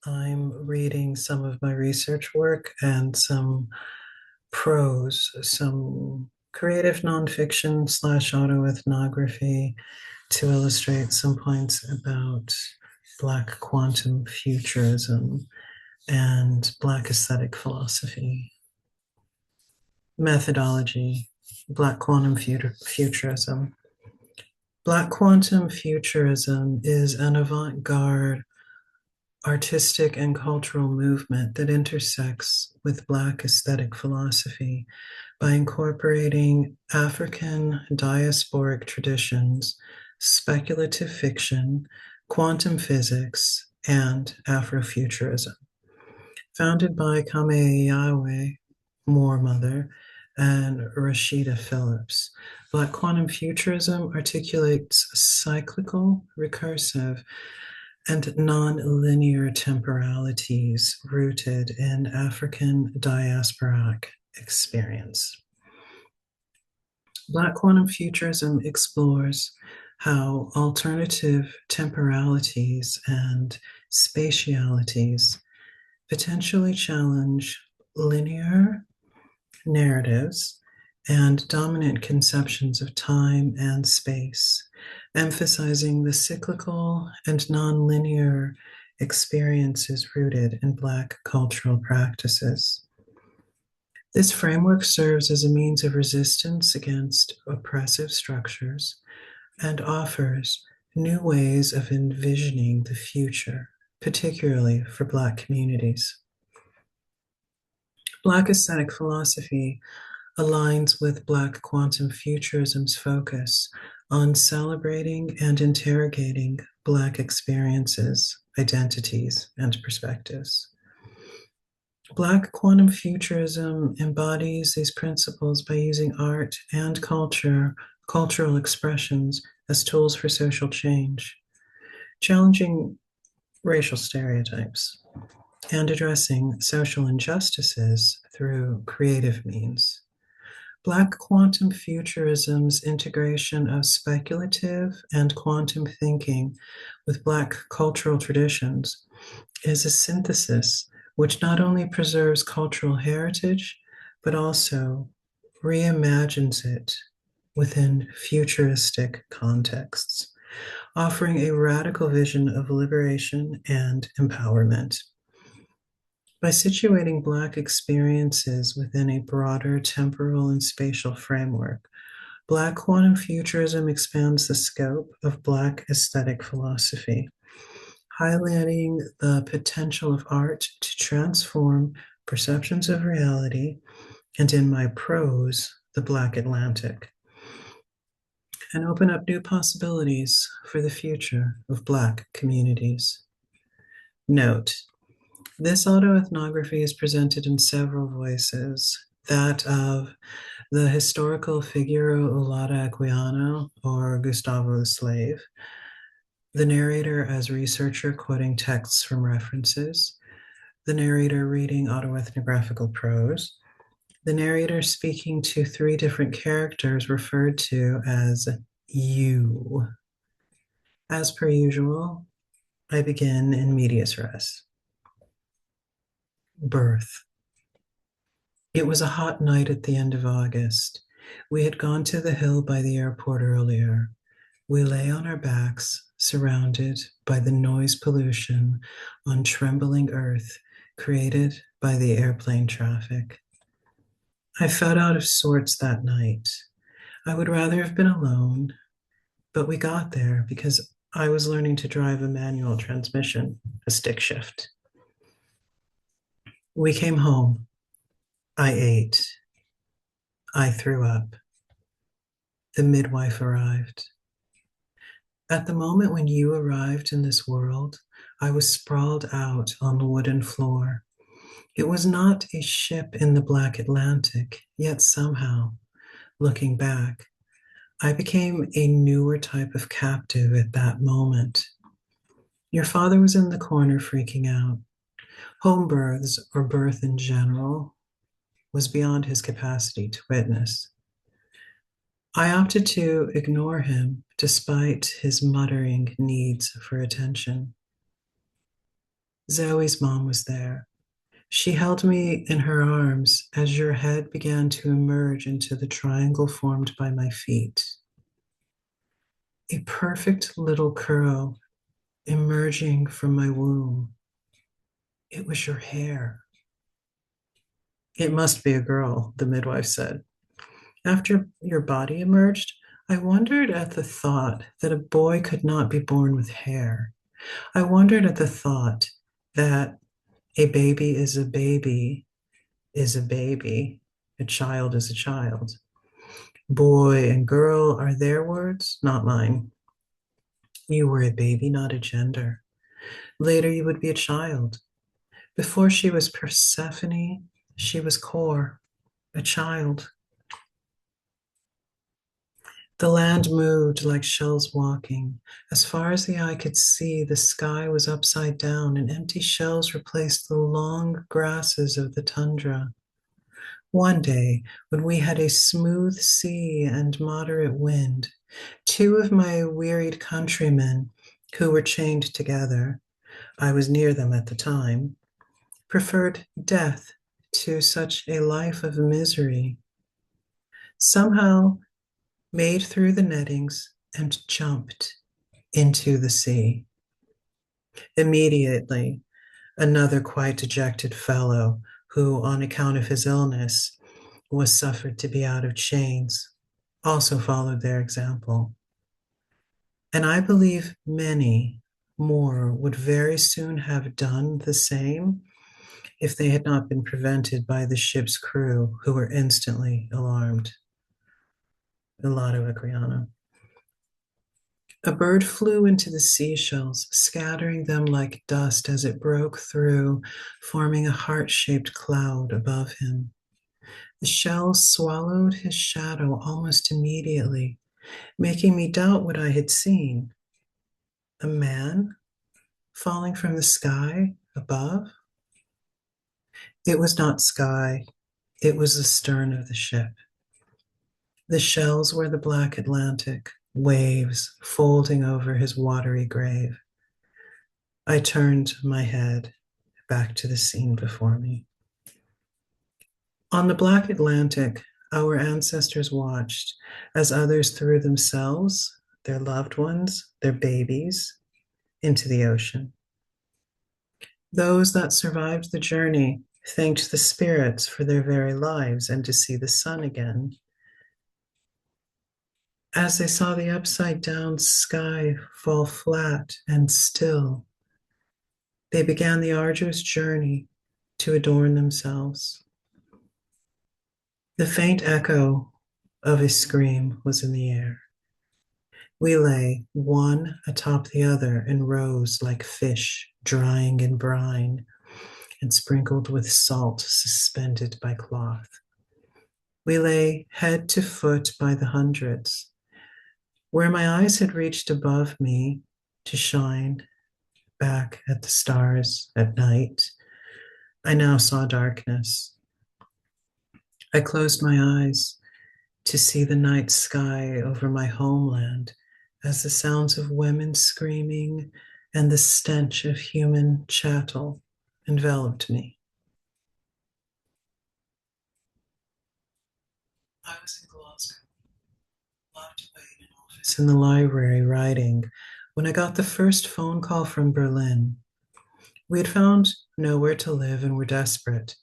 I'm reading some of my research work and some prose, some creative nonfiction slash autoethnography to illustrate some points about Black quantum futurism and Black aesthetic philosophy. Methodology, Black quantum futurism. Black quantum futurism is an avant-garde artistic and cultural movement that intersects with Black aesthetic philosophy by incorporating African diasporic traditions, speculative fiction, quantum physics, and Afrofuturism. Founded by Kameyawe, Moor mother, and Rasheedah Phillips, Black quantum futurism articulates cyclical, recursive, and nonlinear temporalities rooted in African diasporic experience. Black quantum futurism explores how alternative temporalities and spatialities potentially challenge linear narratives and dominant conceptions of time and space, emphasizing the cyclical and nonlinear experiences rooted in Black cultural practices. This framework serves as a means of resistance against oppressive structures and offers new ways of envisioning the future, particularly for Black communities. Black aesthetic philosophy aligns with Black quantum futurism's focus on celebrating and interrogating Black experiences, identities, and perspectives. Black quantum futurism embodies these principles by using art and cultural expressions as tools for social change, challenging racial stereotypes, and addressing social injustices through creative means. Black quantum futurism's integration of speculative and quantum thinking with Black cultural traditions is a synthesis which not only preserves cultural heritage, but also reimagines it within futuristic contexts, offering a radical vision of liberation and empowerment. By situating Black experiences within a broader temporal and spatial framework, Black quantum futurism expands the scope of Black aesthetic philosophy, highlighting the potential of art to transform perceptions of reality, and in my prose, the Black Atlantic, and open up new possibilities for the future of Black communities. Note, this autoethnography is presented in several voices, that of the historical figure Olaudah Equiano, or Gustavo the Slave, the narrator as researcher quoting texts from references, the narrator reading autoethnographical prose, the narrator speaking to three different characters referred to as you. As per usual, I begin in medias res. Birth. It was a hot night at the end of August. We had gone to the hill by the airport earlier. We lay on our backs, surrounded by the noise pollution on trembling earth created by the airplane traffic. I felt out of sorts that night. I would rather have been alone, but we got there because I was learning to drive a manual transmission, a stick shift. We came home. I ate. I threw up. The midwife arrived. At the moment when you arrived in this world, I was sprawled out on the wooden floor. It was not a ship in the Black Atlantic, yet somehow, looking back, I became a newer type of captive at that moment. Your father was in the corner freaking out. Home births, or birth in general, was beyond his capacity to witness. I opted to ignore him despite his muttering needs for attention. Zoe's mom was there. She held me in her arms as your head began to emerge into the triangle formed by my feet. A perfect little curl emerging from my womb. It was your hair. It must be a girl, the midwife said. After your body emerged, I wondered at the thought that a boy could not be born with hair. I wondered at the thought that a baby is a baby is a baby, a child is a child. Boy and girl are their words, not mine. You were a baby, not a gender. Later, you would be a child. Before she was Persephone, she was Core, a child. The land moved like shells walking. As far as the eye could see, the sky was upside down, and empty shells replaced the long grasses of the tundra. One day, when we had a smooth sea and moderate wind, two of my wearied countrymen, who were chained together, I was near them at the time, preferred death to such a life of misery. Somehow made through the nettings and jumped into the sea. Immediately, another quite dejected fellow, who, on account of his illness, was suffered to be out of chains, also followed their example. And I believe many more would very soon have done the same if they had not been prevented by the ship's crew, who were instantly alarmed. Olaudah Equiano. A bird flew into the seashells, scattering them like dust as it broke through, forming a heart-shaped cloud above him. The shell swallowed his shadow almost immediately, making me doubt what I had seen. A man falling from the sky above? It was not sky, it was the stern of the ship. The shells were the black Atlantic, waves folding over his watery grave. I turned my head back to the scene before me. On the black Atlantic, our ancestors watched as others threw themselves, their loved ones, their babies, into the ocean. Those that survived the journey thanked the spirits for their very lives and to see the sun again. As they saw the upside down sky fall flat and still, they began the arduous journey to adorn themselves. The faint echo of a scream was in the air. We lay one atop the other in rows like fish drying in brine and sprinkled with salt suspended by cloth. We lay head to foot by the hundreds. Where my eyes had reached above me to shine back at the stars at night, I now saw darkness. I closed my eyes to see the night sky over my homeland as the sounds of women screaming and the stench of human chattel enveloped me. I was in Glasgow, locked away in an office in the library writing, when I got the first phone call from Berlin. We had found nowhere to live and were desperate,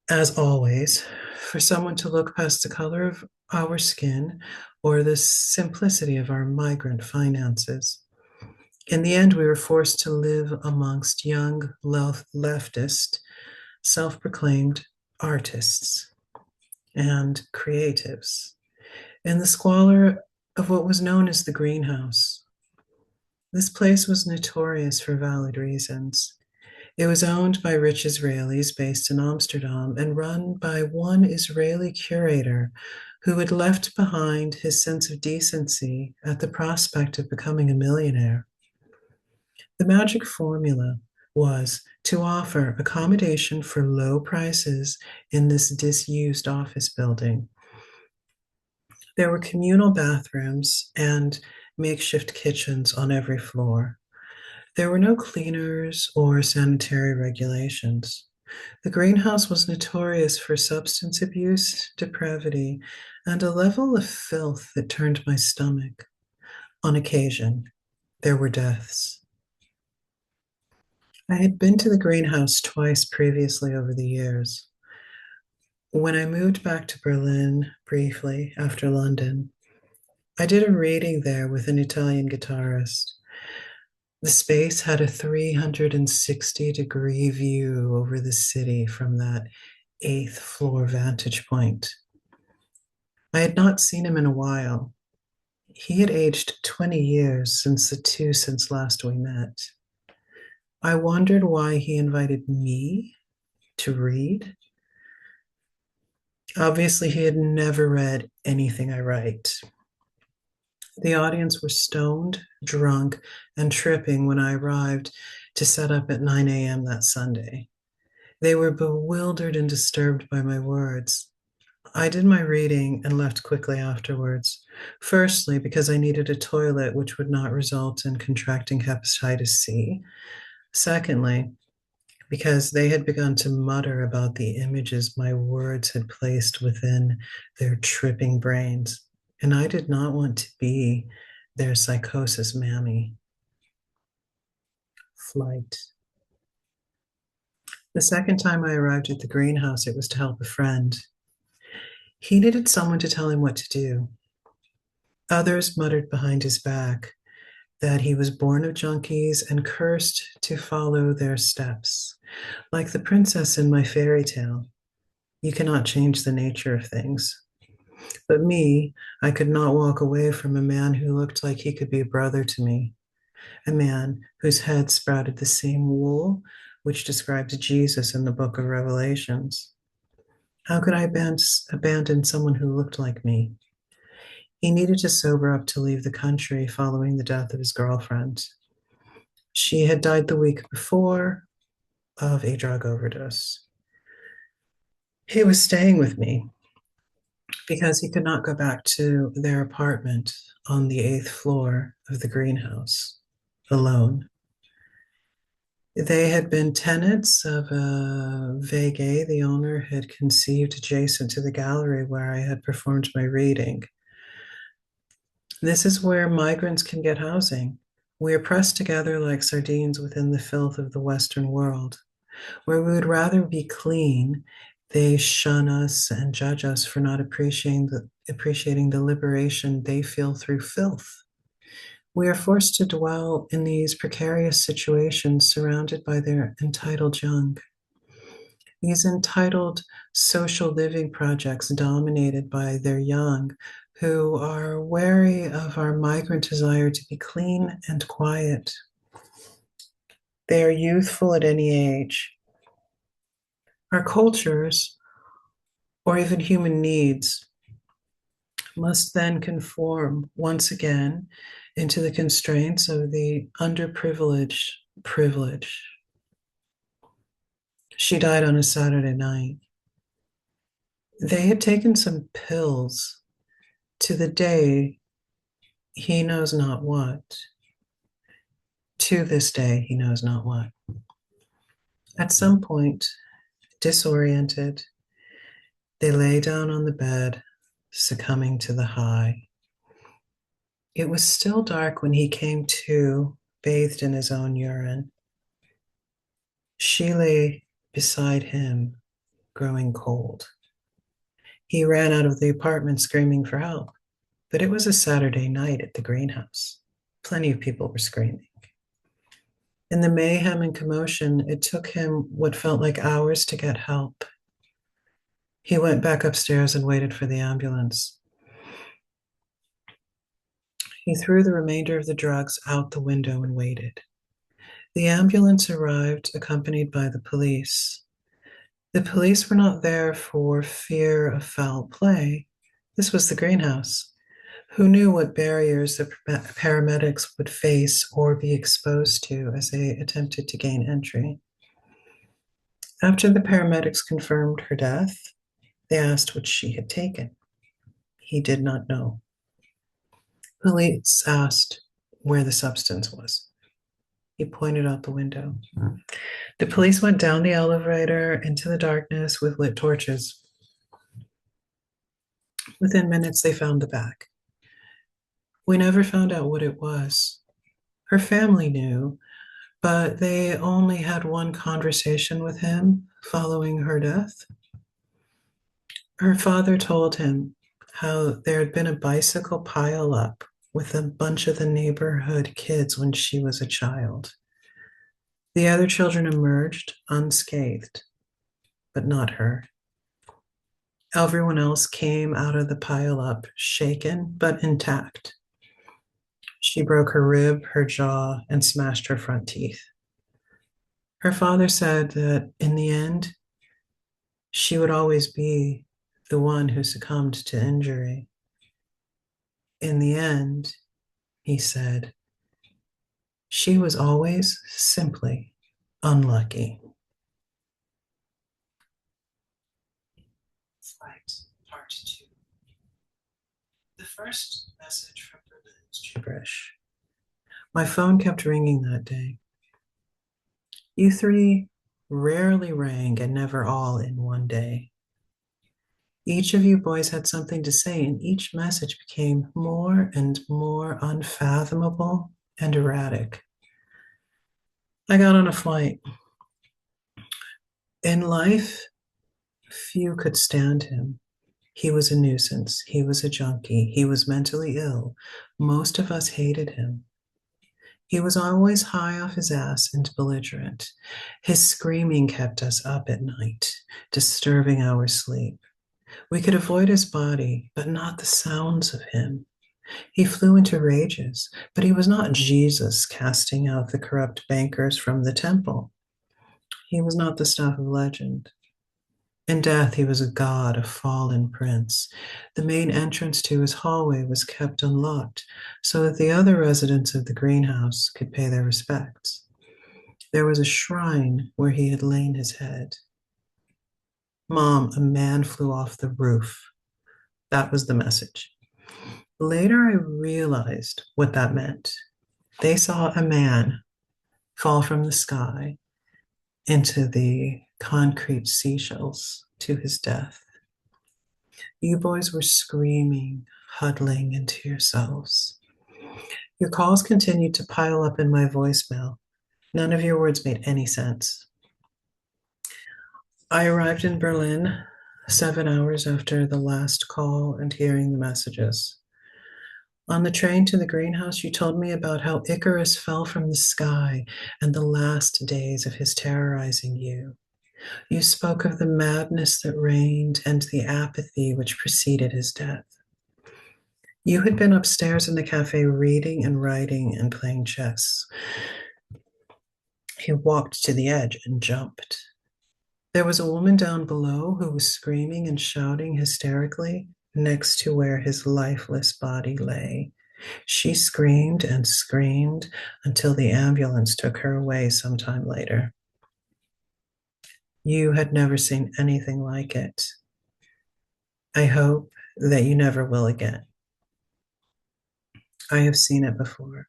as always, for someone to look past the color of our skin or the simplicity of our migrant finances. In the end, we were forced to live amongst young leftist, self-proclaimed artists and creatives in the squalor of what was known as the greenhouse. This place was notorious for valid reasons. It was owned by rich Israelis based in Amsterdam and run by one Israeli curator who had left behind his sense of decency at the prospect of becoming a millionaire. The magic formula was to offer accommodation for low prices in this disused office building. There were communal bathrooms and makeshift kitchens on every floor. There were no cleaners or sanitary regulations. The greenhouse was notorious for substance abuse, depravity, and a level of filth that turned my stomach. On occasion, there were deaths. I had been to the greenhouse twice previously over the years. When I moved back to Berlin briefly after London, I did a reading there with an Italian guitarist. The space had a 360-degree view over the city from that eighth floor vantage point. I had not seen him in a while. He had aged 20 years since last we met. I wondered why he invited me to read. Obviously, he had never read anything I write. The audience were stoned, drunk, and tripping when I arrived to set up at 9 a.m. that Sunday. They were bewildered and disturbed by my words. I did my reading and left quickly afterwards. Firstly, because I needed a toilet which would not result in contracting hepatitis C. Secondly, because they had begun to mutter about the images my words had placed within their tripping brains, and I did not want to be their psychosis mammy. Flight. The second time I arrived at the greenhouse, it was to help a friend. He needed someone to tell him what to do. Others muttered behind his back that he was born of junkies and cursed to follow their steps. Like the princess in my fairy tale, you cannot change the nature of things. But me, I could not walk away from a man who looked like he could be a brother to me, a man whose head sprouted the same wool which describes Jesus in the book of Revelations. How could I abandon someone who looked like me? He needed to sober up to leave the country following the death of his girlfriend. She had died the week before of a drug overdose. He was staying with me because he could not go back to their apartment on the eighth floor of the greenhouse alone. They had been tenants of a vega the owner had conceived adjacent to the gallery where I had performed my reading. This is where migrants can get housing. We are pressed together like sardines within the filth of the Western world. Where we would rather be clean, they shun us and judge us for not appreciating the liberation they feel through filth. We are forced to dwell in these precarious situations surrounded by their entitled young. These entitled social living projects dominated by their young who are wary of our migrant desire to be clean and quiet. They are youthful at any age. Our cultures, or even human needs, must then conform once again into the constraints of the underprivileged privilege. She died on a Saturday night. They had taken some pills to the day he knows not what. To this day, he knows not what. At some point, disoriented, they lay down on the bed, succumbing to the high. It was still dark when he came to, bathed in his own urine. She lay beside him, growing cold. He ran out of the apartment screaming for help, but it was a Saturday night at the greenhouse. Plenty of people were screaming. In the mayhem and commotion, it took him what felt like hours to get help. He went back upstairs and waited for the ambulance. He threw the remainder of the drugs out the window and waited. The ambulance arrived, accompanied by the police. The police were not there for fear of foul play. This was the greenhouse. Who knew what barriers the paramedics would face or be exposed to as they attempted to gain entry? After the paramedics confirmed her death, they asked what she had taken. He did not know. Police asked where the substance was. He pointed out the window. The police went down the elevator into the darkness with lit torches. Within minutes, they found the bag. We never found out what it was. Her family knew, but they only had one conversation with him following her death. Her father told him how there had been a bicycle pileup with a bunch of the neighborhood kids when she was a child. The other children emerged unscathed, but not her. Everyone else came out of the pileup shaken but intact. She broke her rib, her jaw, and smashed her front teeth. Her father said that in the end, she would always be the one who succumbed to injury. In the end, he said, she was always simply unlucky. Flight, part 2. The first message from Berlin is gibberish. My phone kept ringing that day. You three rarely rang and never all in one day. Each of you boys had something to say, and each message became more and more unfathomable and erratic. I got on a flight. In life, few could stand him. He was a nuisance. He was a junkie. He was mentally ill. Most of us hated him. He was always high off his ass and belligerent. His screaming kept us up at night, disturbing our sleep. We could avoid his body, but not the sounds of him. He flew into rages, but he was not Jesus casting out the corrupt bankers from the temple. He was not the stuff of legend. In death, he was a god, a fallen prince. The main entrance to his hallway was kept unlocked so that the other residents of the greenhouse could pay their respects. There was a shrine where he had lain his head. Mom, a man flew off the roof. That was the message. Later, I realized what that meant. They saw a man fall from the sky into the concrete seashells to his death. You boys were screaming, huddling into yourselves. Your calls continued to pile up in my voicemail. None of your words made any sense. I arrived in Berlin 7 hours after the last call and hearing the messages. On the train to the greenhouse, you told me about how Icarus fell from the sky and the last days of his terrorizing you. You spoke of the madness that reigned and the apathy which preceded his death. You had been upstairs in the cafe reading and writing and playing chess. He walked to the edge and jumped. There was a woman down below who was screaming and shouting hysterically next to where his lifeless body lay. She screamed and screamed until the ambulance took her away sometime later. You had never seen anything like it. I hope that you never will again. I have seen it before.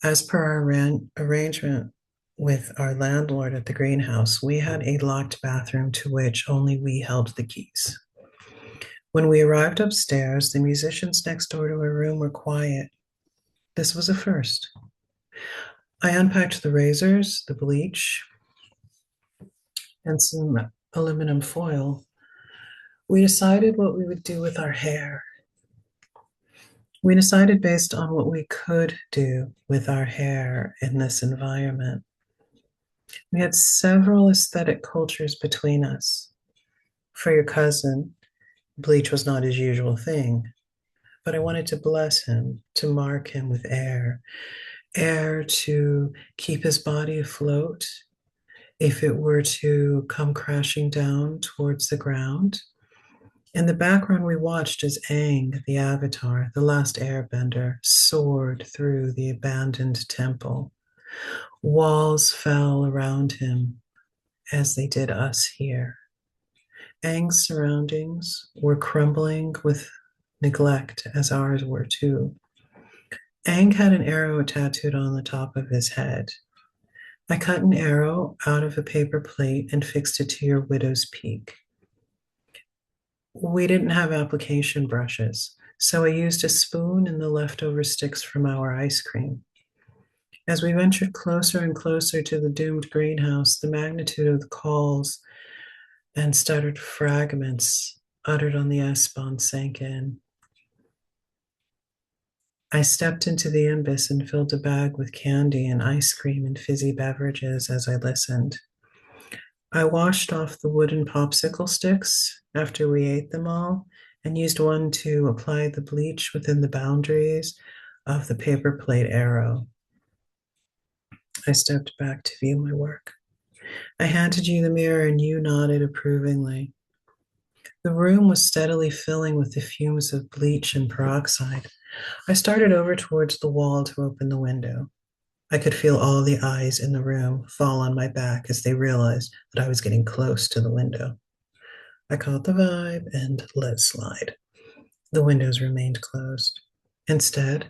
As per our arrangement with our landlord at the greenhouse, we had a locked bathroom to which only we held the keys. When we arrived upstairs, the musicians next door to our room were quiet. This was a first. I unpacked the razors, the bleach, and some aluminum foil. We decided what we would do with our hair. We decided based on what we could do with our hair in this environment. We had several aesthetic cultures between us. For your cousin, bleach was not his usual thing, but I wanted to bless him, to mark him with air to keep his body afloat if it were to come crashing down towards the ground. In the background, we watched as Aang, the Avatar, the Last Airbender, soared through the abandoned temple. Walls fell around him as they did us here. Aang's surroundings were crumbling with neglect, as ours were too. Aang had an arrow tattooed on the top of his head. I cut an arrow out of a paper plate and fixed it to your widow's peak. We didn't have application brushes, so I used a spoon and the leftover sticks from our ice cream. As we ventured closer and closer to the doomed greenhouse, the magnitude of the calls and stuttered fragments uttered on the S-bond sank in. I stepped into the imbus and filled a bag with candy and ice cream and fizzy beverages as I listened. I washed off the wooden popsicle sticks after we ate them all and used one to apply the bleach within the boundaries of the paper plate arrow. I stepped back to view my work. I handed you the mirror and you nodded approvingly. The room was steadily filling with the fumes of bleach and peroxide. I started over towards the wall to open the window. I could feel all the eyes in the room fall on my back as they realized that I was getting close to the window. I caught the vibe and let slide. The windows remained closed. Instead,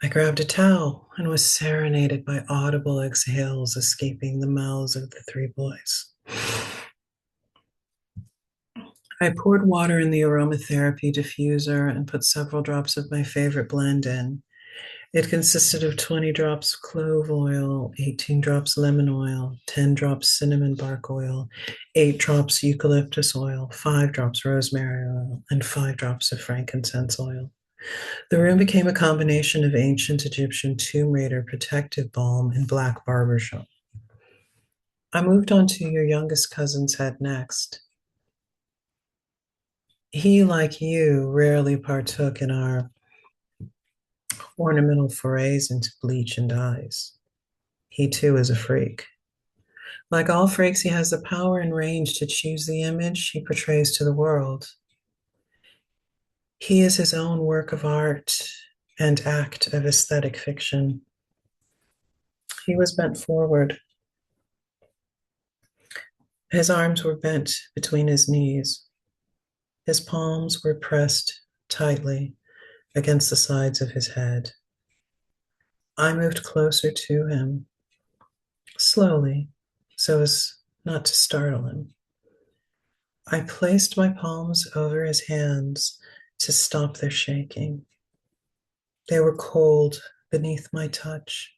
I grabbed a towel and was serenaded by audible exhales escaping the mouths of the three boys. I poured water in the aromatherapy diffuser and put several drops of my favorite blend in. It consisted of 20 drops clove oil, 18 drops lemon oil, 10 drops cinnamon bark oil, 8 drops eucalyptus oil, 5 drops rosemary oil, and 5 drops of frankincense oil. The room became a combination of ancient Egyptian tomb raider protective balm and black barbershop. I moved on to your youngest cousin's head next. He, like you, rarely partook in our ornamental forays into bleach and dyes. He too is a freak. Like all freaks, he has the power and range to choose the image he portrays to the world. He is his own work of art and act of aesthetic fiction. He was bent forward. His arms were bent between his knees. His palms were pressed tightly against the sides of his head. I moved closer to him, slowly, so as not to startle him. I placed my palms over his hands to stop their shaking. They were cold beneath my touch.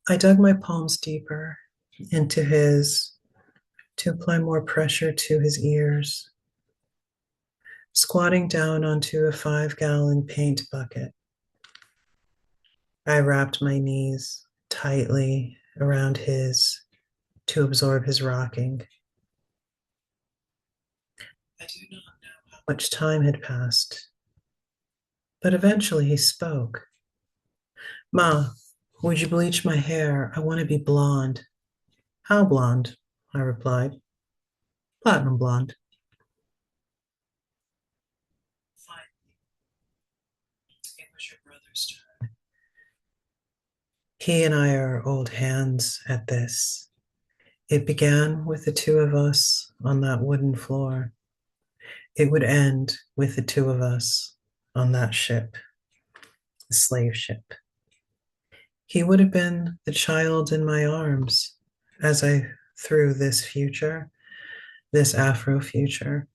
I dug my palms deeper into his to apply more pressure to his ears. Squatting down onto a 5-gallon paint bucket, I wrapped my knees tightly around his to absorb his rocking. I do not know how much time had passed, but eventually he spoke. Ma, would you bleach my hair? I want to be blonde. How blonde? I replied. Platinum blonde. Finally, it was your brother's turn. He and I are old hands at this. It began with the two of us on that wooden floor. It would end with the two of us on that ship, the slave ship. He would have been the child in my arms as I threw this future, this Afrofuture,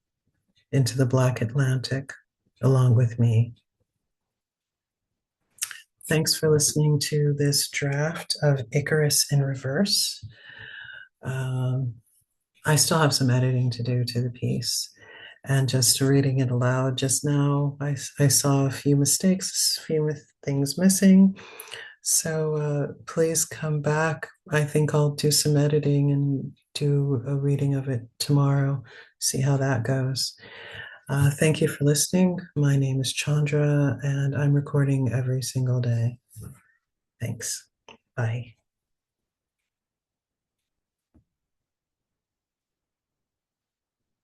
into the Black Atlantic along with me. Thanks for listening to this draft of Icarus in Reverse. I still have some editing to do to the piece. And just reading it aloud just now, I saw a few mistakes, a few things missing. So please come back. I think I'll do some editing and do a reading of it tomorrow, see how that goes. Thank you for listening. My name is Chandra, and I'm recording every single day. Thanks. Bye.